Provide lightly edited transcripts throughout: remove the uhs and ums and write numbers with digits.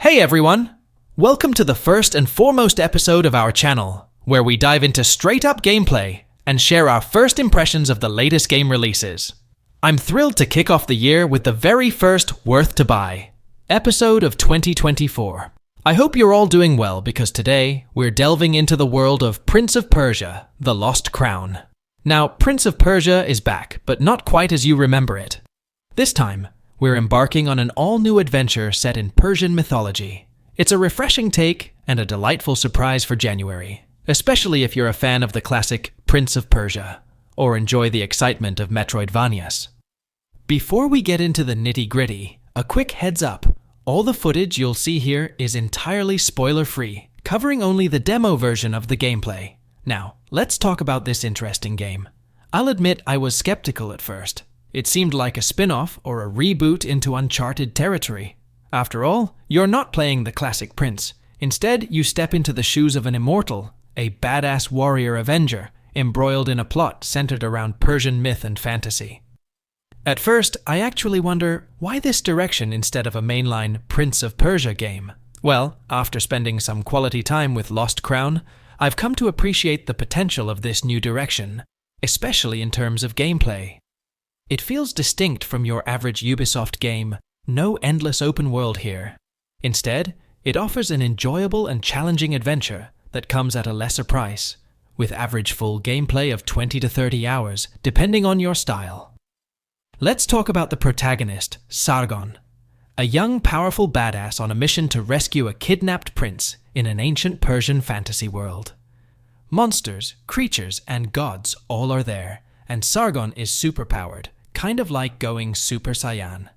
Hey everyone! Welcome to the first and foremost episode of our channel, where we dive into straight-up gameplay and share our first impressions of the latest game releases. I'm thrilled to kick off the year with the very first Worth to Buy episode of 2024. I hope you're all doing well because today we're delving into the world of Prince of Persia: The Lost Crown. Now, Prince of Persia is back, but not quite as you remember it. This time, we're embarking on an all-new adventure set in Persian mythology. It's a refreshing take and a delightful surprise for January, especially if you're a fan of the classic Prince of Persia, or enjoy the excitement of Metroidvanias. Before we get into the nitty-gritty, a quick heads up. All the footage you'll see here is entirely spoiler-free, covering only the demo version of the gameplay. Now, let's talk about this interesting game. I'll admit I was skeptical at first. It seemed like a spin-off or a reboot into uncharted territory. After all, you're not playing the classic prince. Instead, you step into the shoes of an immortal, a badass warrior avenger, embroiled in a plot centered around Persian myth and fantasy. At first, I actually wonder, why this direction instead of a mainline Prince of Persia game? Well, after spending some quality time with Lost Crown, I've come to appreciate the potential of this new direction, especially in terms of gameplay. It feels distinct from your average Ubisoft game, no endless open world here. Instead, it offers an enjoyable and challenging adventure that comes at a lesser price, with average full gameplay of 20 to 30 hours, depending on your style. Let's talk about the protagonist, Sargon, a young, powerful badass on a mission to rescue a kidnapped prince in an ancient Persian fantasy world. Monsters, creatures, and gods all are there, and Sargon is superpowered, kind of like going Super Saiyan.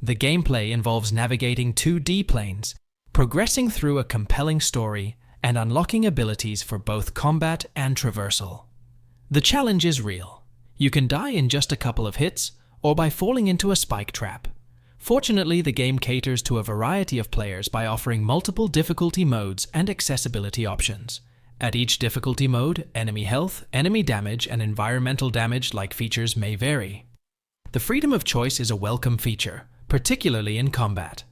The gameplay involves navigating 2D planes, progressing through a compelling story, and unlocking abilities for both combat and traversal. The challenge is real. You can die in just a couple of hits, or by falling into a spike trap. Fortunately, the game caters to a variety of players by offering multiple difficulty modes and accessibility options. At each difficulty mode, enemy health, enemy damage, and environmental damage-like features may vary. The freedom of choice is a welcome feature, particularly in combat.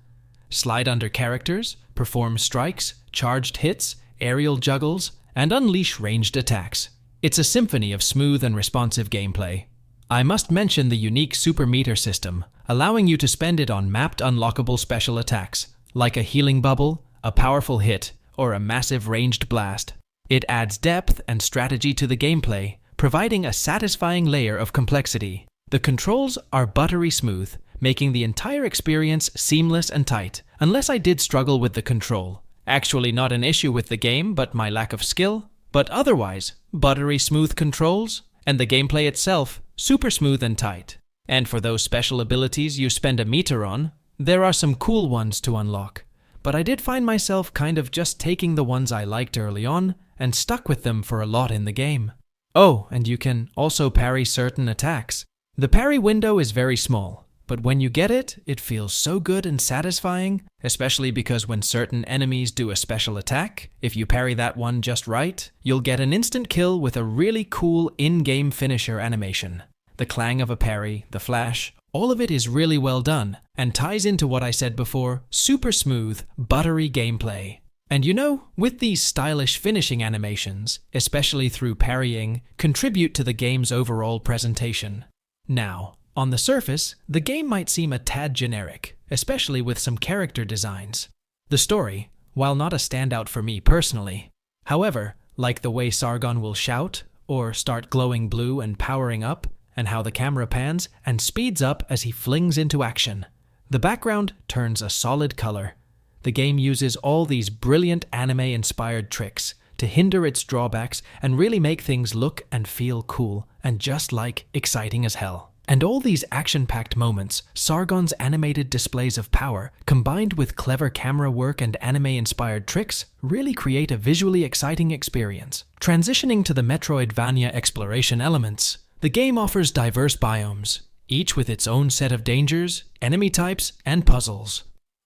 Slide under characters, perform strikes, charged hits, aerial juggles, and unleash ranged attacks. It's a symphony of smooth and responsive gameplay. I must mention the unique super meter system, allowing you to spend it on mapped unlockable special attacks, like a healing bubble, a powerful hit, or a massive ranged blast. It adds depth and strategy to the gameplay, providing a satisfying layer of complexity. The controls are buttery smooth, making the entire experience seamless and tight, unless I did struggle with the control. Actually not an issue with the game, but my lack of skill. But otherwise, buttery smooth controls, and the gameplay itself, super smooth and tight. And for those special abilities you spend a meter on, there are some cool ones to unlock. But I did find myself kind of just taking the ones I liked early on, and stuck with them for a lot in the game. Oh, and you can also parry certain attacks. The parry window is very small, but when you get it, it feels so good and satisfying, especially because when certain enemies do a special attack, if you parry that one just right, you'll get an instant kill with a really cool in-game finisher animation. The clang of a parry, the flash, all of it is really well done, and ties into what I said before, super smooth, buttery gameplay. And you know, with these stylish finishing animations, especially through parrying, contribute to the game's overall presentation. Now, on the surface, the game might seem a tad generic, especially with some character designs. The story, while not a standout for me personally, however, like the way Sargon will shout, or start glowing blue and powering up, and how the camera pans and speeds up as he flings into action. The background turns a solid color. The game uses all these brilliant anime-inspired tricks to hinder its drawbacks and really make things look and feel cool and just like exciting as hell. And all these action-packed moments, Sargon's animated displays of power, combined with clever camera work and anime-inspired tricks, really create a visually exciting experience. Transitioning to the Metroidvania exploration elements, the game offers diverse biomes, each with its own set of dangers, enemy types, and puzzles.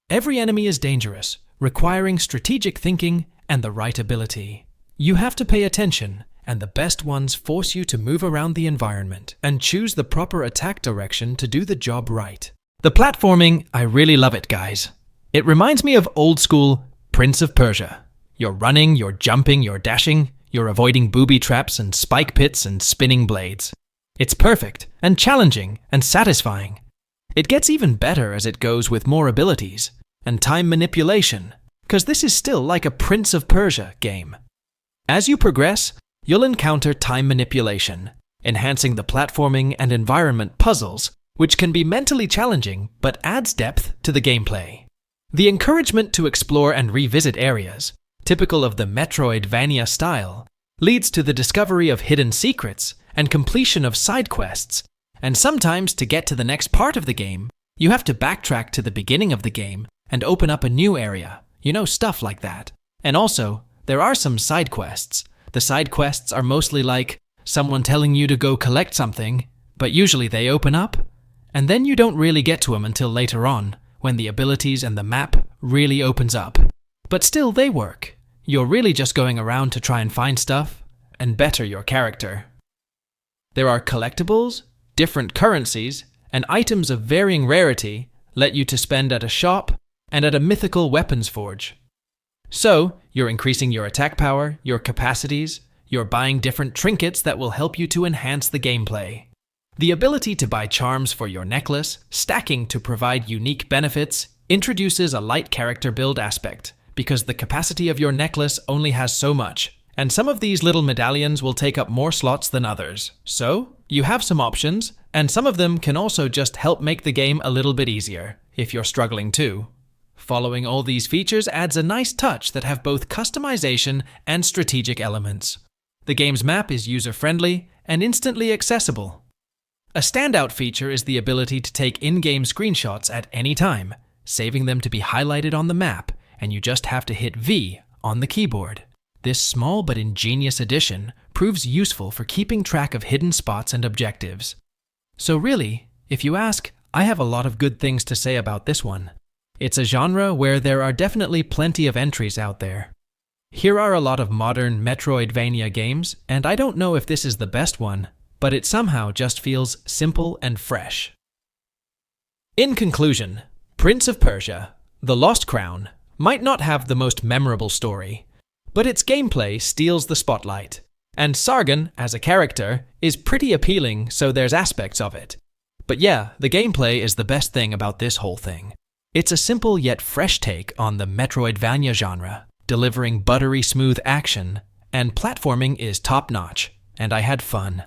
Every enemy is dangerous, requiring strategic thinking and the right ability. You have to pay attention, and the best ones force you to move around the environment and choose the proper attack direction to do the job right. The platforming, I really love it, guys. It reminds me of old school Prince of Persia. You're running, you're jumping, you're dashing, you're avoiding booby traps and spike pits and spinning blades. It's perfect and challenging and satisfying. It gets even better as it goes with more abilities and time manipulation, because this is still like a Prince of Persia game. As you progress, you'll encounter time manipulation, enhancing the platforming and environment puzzles, which can be mentally challenging but adds depth to the gameplay. The encouragement to explore and revisit areas, typical of the Metroidvania style, leads to the discovery of hidden secrets and completion of side quests, and sometimes to get to the next part of the game, you have to backtrack to the beginning of the game and open up a new area, stuff like that. And also, there are some side quests. The side quests are mostly like someone telling you to go collect something, but usually they open up, and then you don't really get to them until later on, when the abilities and the map really opens up. But still, they work. You're really just going around to try and find stuff and better your character. There are collectibles, different currencies, and items of varying rarity let you to spend at a shop and at a mythical weapons forge. So, you're increasing your attack power, your capacities, you're buying different trinkets that will help you to enhance the gameplay. The ability to buy charms for your necklace, stacking to provide unique benefits, introduces a light character build aspect, because the capacity of your necklace only has so much, and some of these little medallions will take up more slots than others. So, you have some options, and some of them can also just help make the game a little bit easier, if you're struggling too. Following all these features adds a nice touch that have both customization and strategic elements. The game's map is user-friendly and instantly accessible. A standout feature is the ability to take in-game screenshots at any time, saving them to be highlighted on the map, and you just have to hit V on the keyboard. This small but ingenious addition proves useful for keeping track of hidden spots and objectives. So really, if you ask, I have a lot of good things to say about this one. It's a genre where there are definitely plenty of entries out there. Here are a lot of modern Metroidvania games, and I don't know if this is the best one, but it somehow just feels simple and fresh. In conclusion, Prince of Persia, The Lost Crown, might not have the most memorable story, but its gameplay steals the spotlight, and Sargon, as a character, is pretty appealing, so there's aspects of it. But yeah, the gameplay is the best thing about this whole thing. It's a simple yet fresh take on the Metroidvania genre, delivering buttery smooth action, and platforming is top-notch, and I had fun.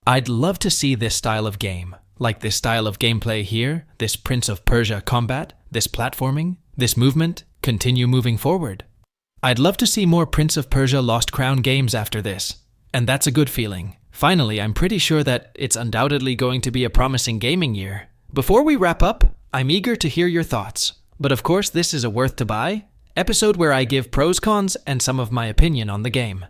I'd love to see this style of game, like this style of gameplay here, this Prince of Persia combat, this platforming, this movement, continue moving forward. I'd love to see more Prince of Persia Lost Crown games after this, and that's a good feeling. Finally, I'm pretty sure that it's undoubtedly going to be a promising gaming year. Before we wrap up, I'm eager to hear your thoughts, but of course this is a worth to buy episode where I give pros, cons, and some of my opinion on the game.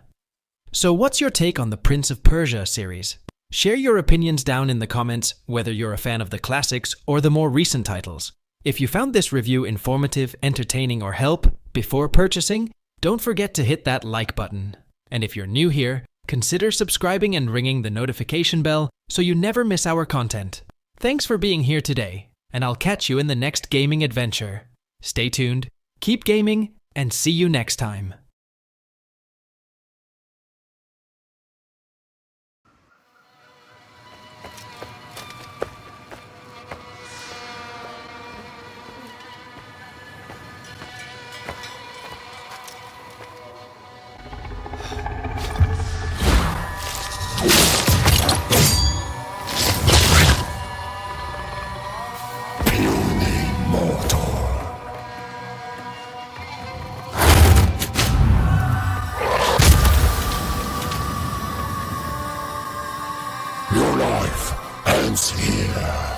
So what's your take on the Prince of Persia series? Share your opinions down in the comments, whether you're a fan of the classics or the more recent titles. If you found this review informative, entertaining, or help before purchasing, don't forget to hit that like button. And if you're new here, consider subscribing and ringing the notification bell so you never miss our content. Thanks for being here today, and I'll catch you in the next gaming adventure. Stay tuned, keep gaming, and see you next time. Your life ends here.